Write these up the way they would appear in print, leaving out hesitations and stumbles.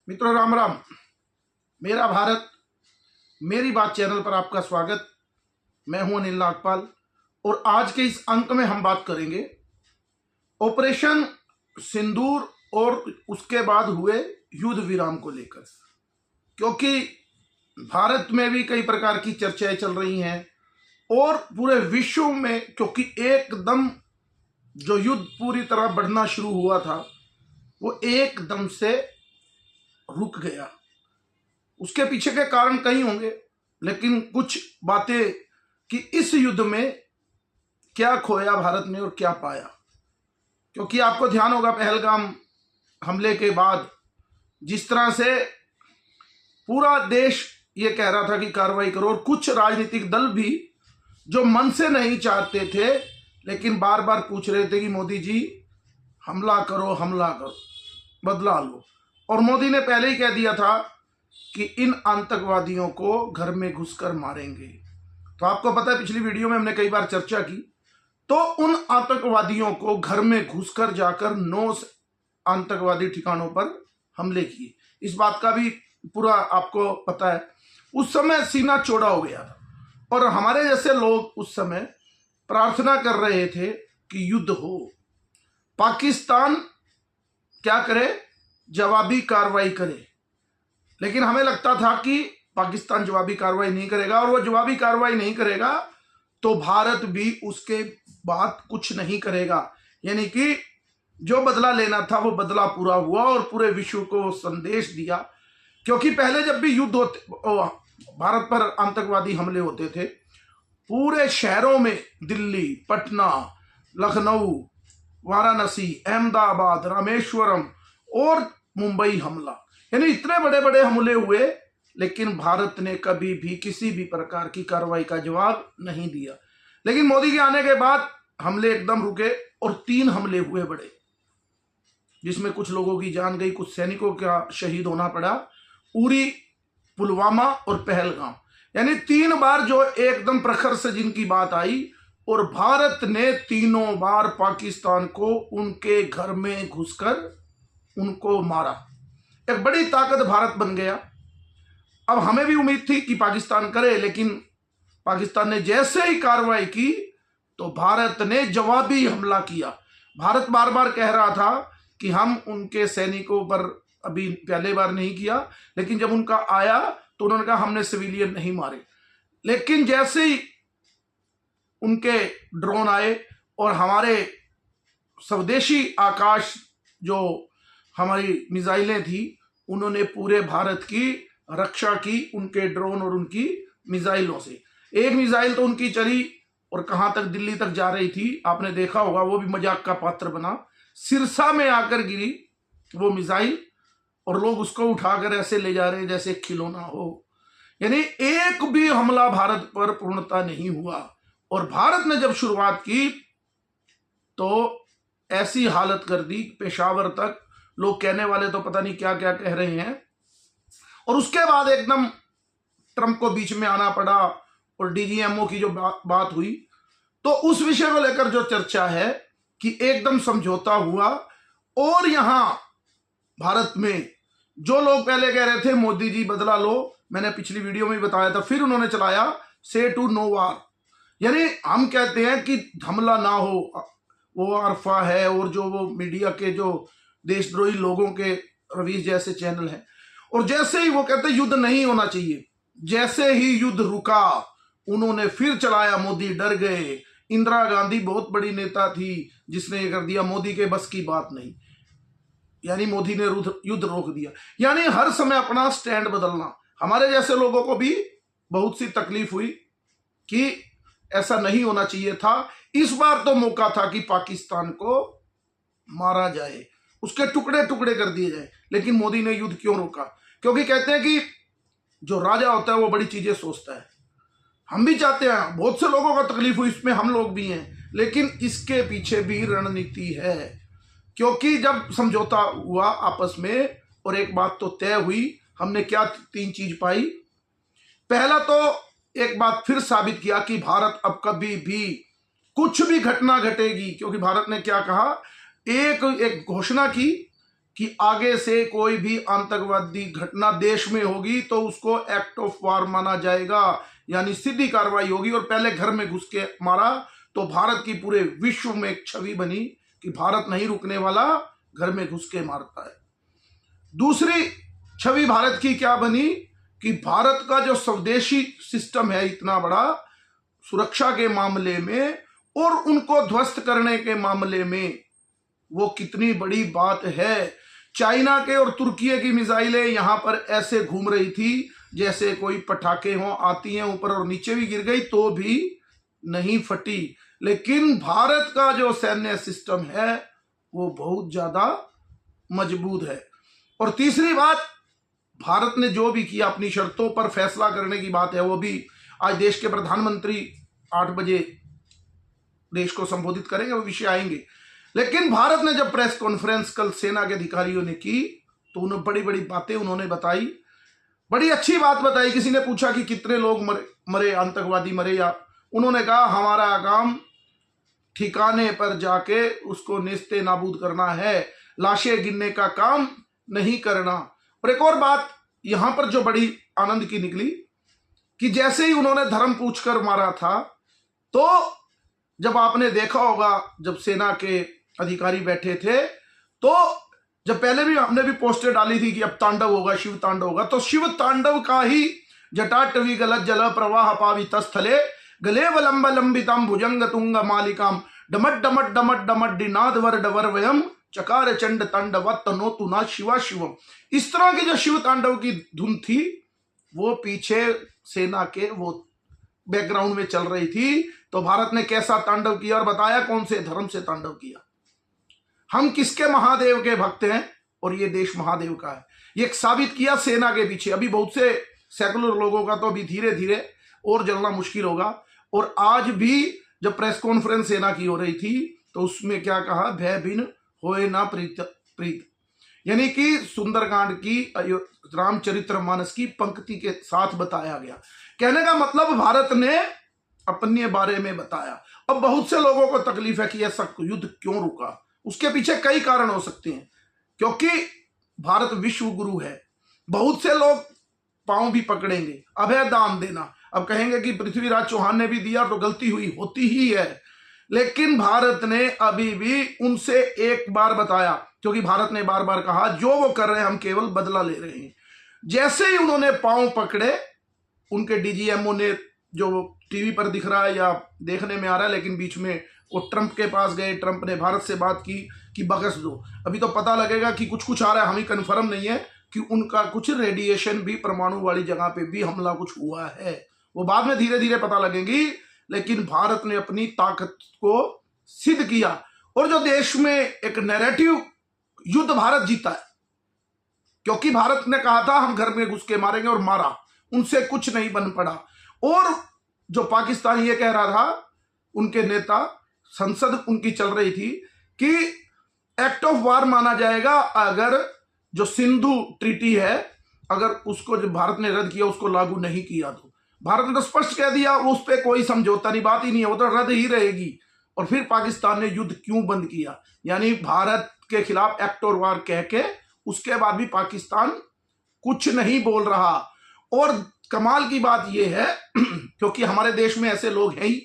मित्रों राम राम। मेरा भारत मेरी बात चैनल पर आपका स्वागत। मैं हूं अनिल नागपाल और आज के इस अंक में हम बात करेंगे ऑपरेशन सिंदूर और उसके बाद हुए युद्ध विराम को लेकर, क्योंकि भारत में भी कई प्रकार की चर्चाएं चल रही हैं और पूरे विश्व में, क्योंकि एकदम जो युद्ध पूरी तरह बढ़ना शुरू हुआ था वो एकदम से रुक गया। उसके पीछे के कारण कई होंगे, लेकिन कुछ बातें कि इस युद्ध में क्या खोया भारत ने और क्या पाया। क्योंकि आपको ध्यान होगा पहलगाम हमले के बाद जिस तरह से पूरा देश ये कह रहा था कि कार्रवाई करो, और कुछ राजनीतिक दल भी जो मन से नहीं चाहते थे लेकिन बार बार पूछ रहे थे कि मोदी जी हमला करो, हमला करो, बदला लो। और मोदी ने पहले ही कह दिया था कि इन आतंकवादियों को घर में घुसकर मारेंगे। तो आपको पता है पिछली वीडियो में हमने कई बार चर्चा की, तो उन आतंकवादियों को घर में घुसकर जाकर 9 आतंकवादी ठिकानों पर हमले किए। इस बात का भी पूरा आपको पता है। उस समय सीना चौड़ा हो गया था और हमारे जैसे लोग उस समय प्रार्थना कर रहे थे कि युद्ध हो, पाकिस्तान क्या करे, जवाबी कार्रवाई करे। लेकिन हमें लगता था कि पाकिस्तान जवाबी कार्रवाई नहीं करेगा, और वो जवाबी कार्रवाई नहीं करेगा तो भारत भी उसके बाद कुछ नहीं करेगा। यानी कि जो बदला लेना था वो बदला पूरा हुआ और पूरे विश्व को संदेश दिया। क्योंकि पहले जब भी युद्ध होते, भारत पर आतंकवादी हमले होते थे, पूरे शहरों में दिल्ली, पटना, लखनऊ, वाराणसी, अहमदाबाद, रामेश्वरम और मुंबई हमला, यानी इतने बड़े बड़े हमले हुए, लेकिन भारत ने कभी भी किसी भी प्रकार की कार्रवाई का जवाब नहीं दिया। लेकिन मोदी के आने के बाद हमले एकदम रुके और 3 हमले हुए बड़े, जिसमें कुछ लोगों की जान गई, कुछ सैनिकों का शहीद होना पड़ा। उरी, पुलवामा और पहलगाम, यानी 3 बार जो एकदम प्रखर से जिनकी बात आई, और भारत ने तीनों बार पाकिस्तान को उनके घर में घुसकर उनको मारा। एक बड़ी ताकत भारत बन गया। अब हमें भी उम्मीद थी कि पाकिस्तान करे, लेकिन पाकिस्तान ने जैसे ही कार्रवाई की तो भारत ने जवाबी हमला किया। भारत बार बार कह रहा था कि हम उनके सैनिकों पर अभी पहले बार नहीं किया, लेकिन जब उनका आया तो उन्होंने कहा हमने सिविलियन नहीं मारे। लेकिन जैसे ही उनके ड्रोन आए और हमारे स्वदेशी आकाश जो हमारी मिसाइलें थी, उन्होंने पूरे भारत की रक्षा की उनके ड्रोन और उनकी मिसाइलों से। एक मिसाइल तो उनकी चली और कहां तक, दिल्ली तक जा रही थी, आपने देखा होगा, वो भी मजाक का पात्र बना। सिरसा में आकर गिरी वो मिसाइल और लोग उसको उठाकर ऐसे ले जा रहे हैं जैसे खिलौना हो। यानी एक भी हमला भारत पर पूर्णता नहीं हुआ। और भारत ने जब शुरुआत की तो ऐसी हालत कर दी, पेशावर तक लोग कहने वाले तो पता नहीं क्या क्या कह रहे हैं। और उसके बाद एकदम ट्रंप को बीच में आना पड़ा और डीजीएमओ की जो बात हुई, तो उस विषय को लेकर जो चर्चा है कि एकदम समझौता हुआ। और यहां भारत में जो लोग पहले कह रहे थे मोदी जी बदला लो, मैंने पिछली वीडियो में बताया था, फिर उन्होंने चलाया से टू नो वार, यानी हम कहते हैं कि हमला ना हो, वो अरफा है। और जो वो मीडिया के जो देशद्रोही लोगों के रवीश जैसे चैनल हैं, और जैसे ही वो कहते युद्ध नहीं होना चाहिए, जैसे ही युद्ध रुका उन्होंने फिर चलाया मोदी डर गए। इंदिरा गांधी बहुत बड़ी नेता थी जिसने ये कर दिया, मोदी के बस की बात नहीं, यानी मोदी ने युद्ध रोक दिया। यानी हर समय अपना स्टैंड बदलना। हमारे जैसे लोगों को भी बहुत सी तकलीफ हुई कि ऐसा नहीं होना चाहिए था। इस बार तो मौका था कि पाकिस्तान को मारा जाए, उसके टुकड़े टुकड़े कर दिए जाए। लेकिन मोदी ने युद्ध क्यों रोका? क्योंकि कहते हैं कि जो राजा होता है वो बड़ी चीजें सोचता है। हम भी चाहते हैं, बहुत से लोगों को तकलीफ हुई, इसमें हम लोग भी हैं, लेकिन इसके पीछे भी रणनीति है। क्योंकि जब समझौता हुआ आपस में और एक बात तो तय हुई, हमने क्या 3 चीज पाई। पहला तो एक बात फिर साबित किया कि भारत अब कभी भी कुछ भी घटना घटेगी, क्योंकि भारत ने क्या कहा, एक घोषणा की कि आगे से कोई भी आतंकवादी घटना देश में होगी तो उसको एक्ट ऑफ वार माना जाएगा, यानी सीधी कार्रवाई होगी। और पहले घर में घुस के मारा तो भारत की पूरे विश्व में एक छवि बनी कि भारत नहीं रुकने वाला, घर में घुस के मारता है। दूसरी छवि भारत की क्या बनी कि भारत का जो स्वदेशी सिस्टम है इतना बड़ा सुरक्षा के मामले में और उनको ध्वस्त करने के मामले में, वो कितनी बड़ी बात है। चाइना के और तुर्की की मिसाइलें यहां पर ऐसे घूम रही थी जैसे कोई पटाखे हों, आती हैं ऊपर और नीचे भी गिर गई तो भी नहीं फटी। लेकिन भारत का जो सैन्य सिस्टम है वो बहुत ज्यादा मजबूत है। और तीसरी बात, भारत ने जो भी किया अपनी शर्तों पर फैसला करने की बात है, वो भी आज देश के प्रधानमंत्री 8 बजे देश को संबोधित करेंगे, वो विषय आएंगे। लेकिन भारत ने जब प्रेस कॉन्फ्रेंस कल सेना के अधिकारियों ने की तो उन्होंने बड़ी बड़ी बातें उन्होंने बताई, बड़ी अच्छी बात बताई। किसी ने पूछा कि कितने लोग मरे आतंकवादी मरे, या उन्होंने कहा हमारा काम ठिकाने पर जाके उसको नेस्ते नाबूद करना है, लाशें गिनने का काम नहीं करना। और एक और बात यहां पर जो बड़ी आनंद की निकली कि जैसे ही उन्होंने धर्म पूछकर मारा था, तो जब आपने देखा होगा जब सेना के अधिकारी बैठे थे, तो जब पहले भी हमने भी पोस्टर डाली थी कि अब तांडव होगा, शिव तांडव होगा, तो शिव तांडव का ही जटाटवी गलत जल प्रवाह पावित स्थले गले वलंब लंबितम भुजंग तुंग मालिकाम डमट डमट डमट डमट डिनाद वर डवर वयम चकार चंड तांडवत नोतु ना शिवा शिवम। इस तरह की जो शिव तांडव की धुन थी वो पीछे सेना के वो बैकग्राउंड में चल रही थी। तो भारत ने कैसा तांडव किया और बताया कौन से धर्म से तांडव किया, हम किसके महादेव के भक्त हैं और ये देश महादेव का है, ये साबित किया सेना के पीछे। अभी बहुत से सेकुलर लोगों का तो अभी धीरे धीरे और जलना मुश्किल होगा। और आज भी जब प्रेस कॉन्फ्रेंस सेना की हो रही थी तो उसमें क्या कहा, भय भिन्न होए ना प्रीत, यानी कि सुंदरकांड की रामचरितमानस की पंक्ति के साथ बताया गया। कहने का मतलब भारत ने अपने बारे में बताया। अब बहुत से लोगों को तकलीफ है कि ऐसा युद्ध क्यों रुका, उसके पीछे कई कारण हो सकते हैं, क्योंकि भारत विश्व गुरु है। बहुत से लोग पांव भी पकड़ेंगे, अभय दान देना, अब कहेंगे कि पृथ्वीराज चौहान ने भी दिया तो गलती हुई, होती ही है। लेकिन भारत ने अभी भी उनसे एक बार बताया, क्योंकि भारत ने बार बार कहा जो वो कर रहे हैं हम केवल बदला ले रहे हैं। जैसे ही उन्होंने पांव पकड़े, उनके डीजीएमओ ने, जो टीवी पर दिख रहा है या देखने में आ रहा है, लेकिन बीच में वो ट्रंप के पास गए, ट्रंप ने भारत से बात की कि बख्श दो। अभी तो पता लगेगा कि कुछ आ रहा है, हमें कंफर्म नहीं है कि उनका कुछ रेडिएशन भी परमाणु वाली जगह पे भी हमला कुछ हुआ है, वो बाद में धीरे धीरे पता लगेगी। लेकिन भारत ने अपनी ताकत को सिद्ध किया। और जो देश में एक नैरेटिव युद्ध भारत जीता है, क्योंकि भारत ने कहा था हम घर में घुस के मारेंगे और मारा, उनसे कुछ नहीं बन पड़ा। और जो पाकिस्तान ये कह रहा था, उनके नेता, संसद उनकी चल रही थी कि एक्ट ऑफ वार माना जाएगा अगर जो सिंधु ट्रीटी है, अगर उसको जो भारत ने रद्द किया उसको लागू नहीं किया तो। भारत ने तो स्पष्ट कह दिया उस पर कोई समझौता नहीं, बात ही नहीं है, वो तो रद्द ही रहेगी। और फिर पाकिस्तान ने युद्ध क्यों बंद किया, यानी भारत के खिलाफ एक्ट और वार कह के उसके बाद भी पाकिस्तान कुछ नहीं बोल रहा। और कमाल की बात यह है क्योंकि हमारे देश में ऐसे लोग हैं ही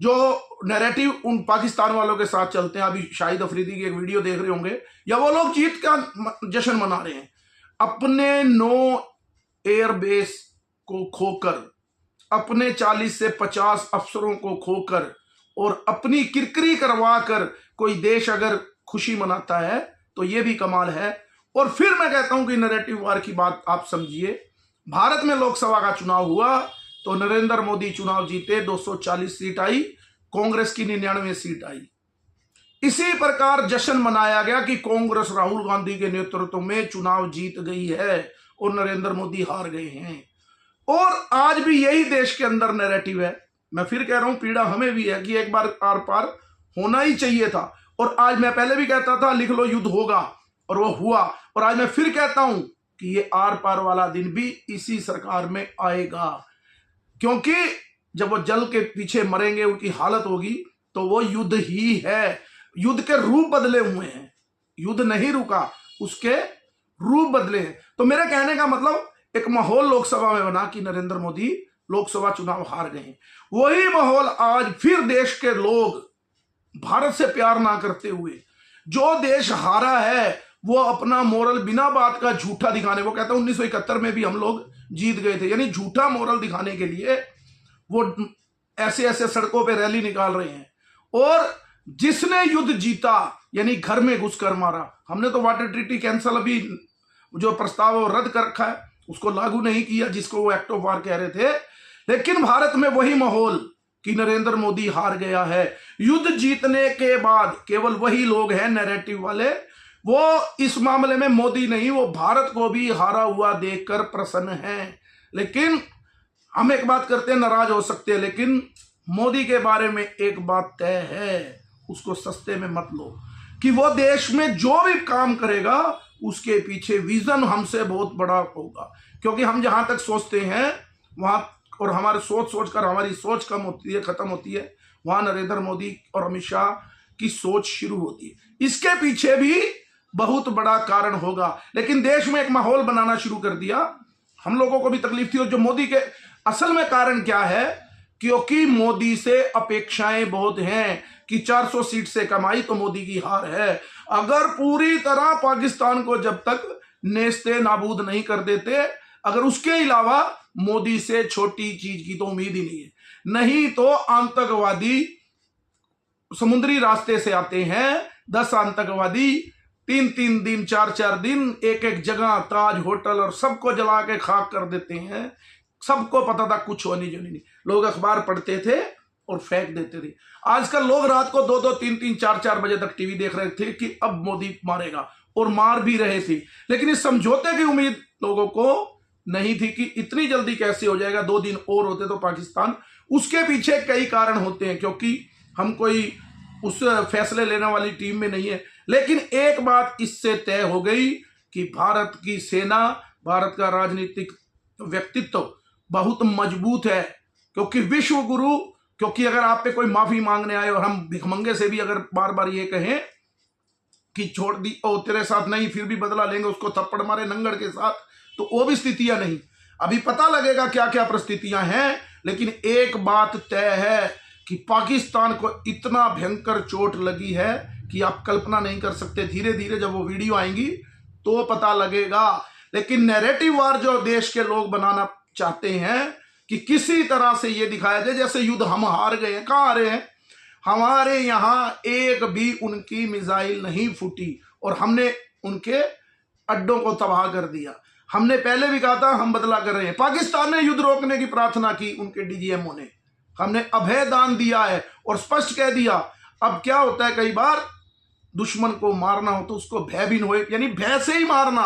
जो नैरेटिव उन पाकिस्तान वालों के साथ चलते हैं। अभी शाहिद अफरीदी की एक वीडियो देख रहे होंगे, या वो लोग जीत का जश्न मना रहे हैं। अपने 9 एयरबेस को खोकर, अपने 40 से 50 अफसरों को खोकर और अपनी किरकिरी करवा कर कोई देश अगर खुशी मनाता है तो ये भी कमाल है। और फिर मैं कहता हूं कि नैरेटिव वार की बात आप समझिए। भारत में लोकसभा का चुनाव हुआ तो नरेंद्र मोदी चुनाव जीते, 240 सीट आई, कांग्रेस की 99 सीट आई। इसी प्रकार जश्न मनाया गया कि कांग्रेस राहुल गांधी के नेतृत्व में चुनाव जीत गई है और नरेंद्र मोदी हार गए हैं। और आज भी यही देश के अंदर नैरेटिव है। मैं फिर कह रहा हूं, पीड़ा हमें भी है कि एक बार आर पार होना ही चाहिए था। और आज मैं पहले भी कहता था लिख लो युद्ध होगा, और वो हुआ। और आज मैं फिर कहता हूं कि ये आर पार वाला दिन भी इसी सरकार में आएगा, क्योंकि जब वो जल के पीछे मरेंगे, उनकी हालत होगी, तो वो युद्ध ही है। युद्ध के रूप बदले हुए हैं, युद्ध नहीं रुका। उसके रूप बदले हैं। तो मेरे कहने का मतलब एक माहौल लोकसभा में बना कि नरेंद्र मोदी लोकसभा चुनाव हार गए। वही माहौल आज फिर देश के लोग भारत से प्यार ना करते हुए, जो देश हारा है वो अपना मोरल बिना बात का झूठा दिखाने, वो कहता है 1971 में भी हम लोग जीत गए थे, यानी झूठा मोरल दिखाने के लिए वो ऐसे ऐसे सड़कों पे रैली निकाल रहे हैं। और जिसने युद्ध जीता यानी घर में घुसकर मारा, हमने तो वाटर ट्रीटी कैंसल अभी जो प्रस्ताव वो रद्द कर रखा है, उसको लागू नहीं किया जिसको वो एक्ट ऑफ वार कह रहे थे। लेकिन भारत में वही माहौल कि नरेंद्र मोदी हार गया है। युद्ध जीतने के बाद केवल वही लोग हैं नैरेटिव वाले, वो इस मामले में मोदी नहीं, वो भारत को भी हारा हुआ देखकर प्रसन्न हैं। लेकिन हम एक बात करते हैं, नाराज हो सकते हैं, लेकिन मोदी के बारे में एक बात तय है, उसको सस्ते में मत लो, कि वो देश में जो भी काम करेगा उसके पीछे विजन हमसे बहुत बड़ा होगा। क्योंकि हम जहां तक सोचते हैं वहां, और हमारे सोच कर हमारी सोच कम होती है, खत्म होती है, वहां नरेंद्र मोदी और अमित शाह की सोच शुरू होती है। इसके पीछे भी बहुत बड़ा कारण होगा। लेकिन देश में एक माहौल बनाना शुरू कर दिया, हम लोगों को भी तकलीफ थी। और जो मोदी के असल में कारण क्या है, क्योंकि मोदी से अपेक्षाएं बहुत हैं कि 400 सीट से कमाई तो मोदी की हार है। अगर पूरी तरह पाकिस्तान को जब तक नेस्ते नाबूद नहीं कर देते, अगर उसके अलावा मोदी से छोटी चीज की तो उम्मीद ही नहीं है। नहीं तो आतंकवादी समुद्री रास्ते से आते हैं, 10 आतंकवादी 3-3 दिन 4-4 दिन एक एक जगह ताज होटल और सबको जला के खाक कर देते हैं। सबको पता था कुछ होनी जो नहीं, लोग अखबार पढ़ते थे और फेंक देते थे। आजकल लोग रात को 2-2, 3-3, 4-4 बजे तक टीवी देख रहे थे कि अब मोदी मारेगा, और मार भी रहे थे। लेकिन इस समझौते की उम्मीद लोगों को नहीं थी कि इतनी जल्दी कैसे हो जाएगा। 2 दिन और होते तो पाकिस्तान, उसके पीछे कई कारण होते हैं, क्योंकि हम कोई उस फैसले लेने वाली टीम में नहीं है। लेकिन एक बात इससे तय हो गई कि भारत की सेना, भारत का राजनीतिक व्यक्तित्व बहुत मजबूत है। क्योंकि विश्व गुरु, क्योंकि अगर आप पे कोई माफी मांगने आए और हम भिखमंगे से भी अगर बार बार ये कहें कि छोड़ दी और तेरे साथ नहीं, फिर भी बदला लेंगे, उसको थप्पड़ मारे नंगड़ के साथ, तो वो भी स्थितियां नहीं। अभी पता लगेगा क्या क्या परिस्थितियां हैं। लेकिन एक बात तय है कि पाकिस्तान को इतना भयंकर चोट लगी है कि आप कल्पना नहीं कर सकते। धीरे धीरे जब वो वीडियो आएंगी तो पता लगेगा। लेकिन नैरेटिव वार जो देश के लोग बनाना चाहते हैं कि किसी तरह से ये दिखाया जाए जैसे युद्ध हम हार गए हैं। कहाँ हारे हैं? हमारे यहाँ एक भी उनकी मिसाइल नहीं फूटी और हमने उनके अड्डों को तबाह कर दिया। हमने पहले भी कहा था हम बदला कर रहे हैं। पाकिस्तान ने युद्ध रोकने की प्रार्थना की, उनके डीजीएमओ ने, हमने अभय दान दिया है और स्पष्ट कह दिया। अब क्या होता है, कई बार दुश्मन को मारना हो तो उसको भयभीन हो, यानी भय से ही मारना।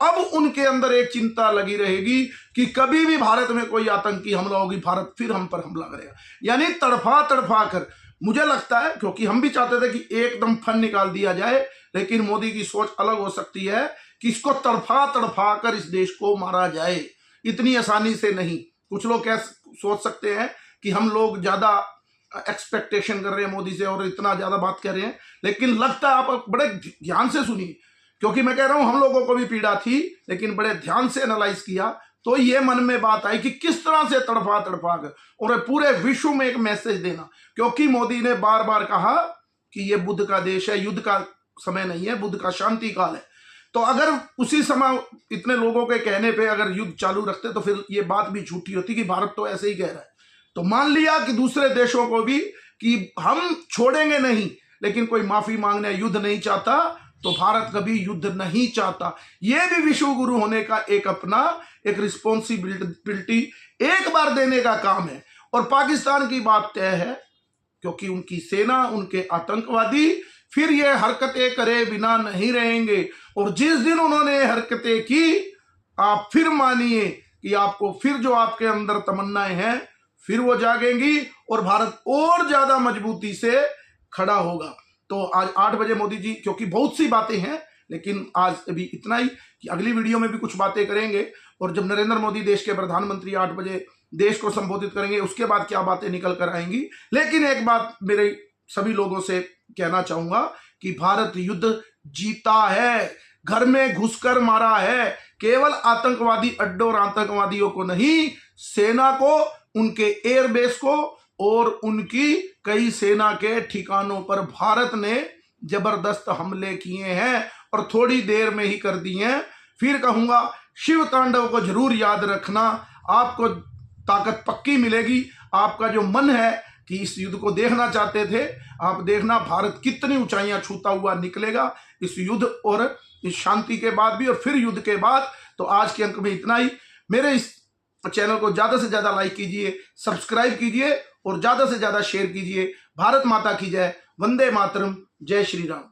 अब उनके अंदर एक चिंता लगी रहेगी कि कभी भी भारत में कोई आतंकी हमला होगी, भारत फिर हम पर हमला करेगा। यानी तड़फा तड़फा कर, मुझे लगता है, क्योंकि हम भी चाहते थे कि एकदम फन निकाल दिया जाए, लेकिन मोदी की सोच अलग हो सकती है कि इसको तड़फा तड़फा कर इस देश को मारा जाए। इतनी आसानी से नहीं। कुछ लोग कैसे सोच सकते हैं कि हम लोग ज्यादा एक्सपेक्टेशन कर रहे हैं मोदी से और इतना ज्यादा बात कर रहे हैं, लेकिन लगता है आप बड़े ध्यान से सुनिए, क्योंकि मैं कह रहा हूं हम लोगों को भी पीड़ा थी, लेकिन बड़े ध्यान से एनालाइज किया तो ये मन में बात आई कि किस तरह से तड़फा तड़फा कर और पूरे विश्व में एक मैसेज देना। क्योंकि मोदी ने बार बार कहा कि ये बुद्ध का देश है, युद्ध का समय नहीं है, बुद्ध का शांति काल है। तो अगर उसी समय इतने लोगों के कहने पे अगर युद्ध चालू रखते तो फिर ये बात भी झूठी होती कि भारत तो ऐसे ही कह रहा है। तो मान लिया कि दूसरे देशों को भी कि हम छोड़ेंगे नहीं, लेकिन कोई माफी मांगने युद्ध नहीं चाहता तो भारत कभी युद्ध नहीं चाहता। यह भी विश्व गुरु होने का एक अपना एक रिस्पॉन्सिबिलिटी एक बार देने का काम है। और पाकिस्तान की बात तय है, क्योंकि उनकी सेना, उनके आतंकवादी फिर ये हरकतें करे बिना नहीं रहेंगे। और जिस दिन उन्होंने हरकतें की, आप फिर मानिए कि आपको फिर जो आपके अंदर तमन्नाएं हैं फिर वो जागेंगी और भारत और ज्यादा मजबूती से खड़ा होगा। तो आज 8 बजे मोदी जी, क्योंकि बहुत सी बातें हैं, लेकिन आज अभी इतना ही कि अगली वीडियो में भी कुछ बातें करेंगे। और जब नरेंद्र मोदी देश के प्रधानमंत्री 8 बजे देश को संबोधित करेंगे, उसके बाद क्या बातें निकल कर आएंगी। लेकिन एक बात मेरे सभी लोगों से कहना चाहूंगा कि भारत युद्ध जीता है। घर में घुसकर मारा है। केवल आतंकवादी अड्डों और आतंकवादियों को नहीं, सेना को, उनके एयरबेस को और उनकी कई सेना के ठिकानों पर भारत ने जबरदस्त हमले किए हैं और थोड़ी देर में ही कर दिए हैं। फिर कहूंगा, शिव तांडव को जरूर याद रखना, आपको ताकत पक्की मिलेगी। आपका जो मन है कि इस युद्ध को देखना चाहते थे, आप देखना भारत कितनी ऊंचाइयां छूता हुआ निकलेगा इस युद्ध और इस शांति के बाद भी, और फिर युद्ध के बाद। तो आज के अंक में इतना ही। मेरे इस चैनल को ज्यादा से ज्यादा लाइक कीजिए, सब्सक्राइब कीजिए और ज्यादा से ज्यादा शेयर कीजिए। भारत माता की जय। वंदे मातरम। जय श्री राम।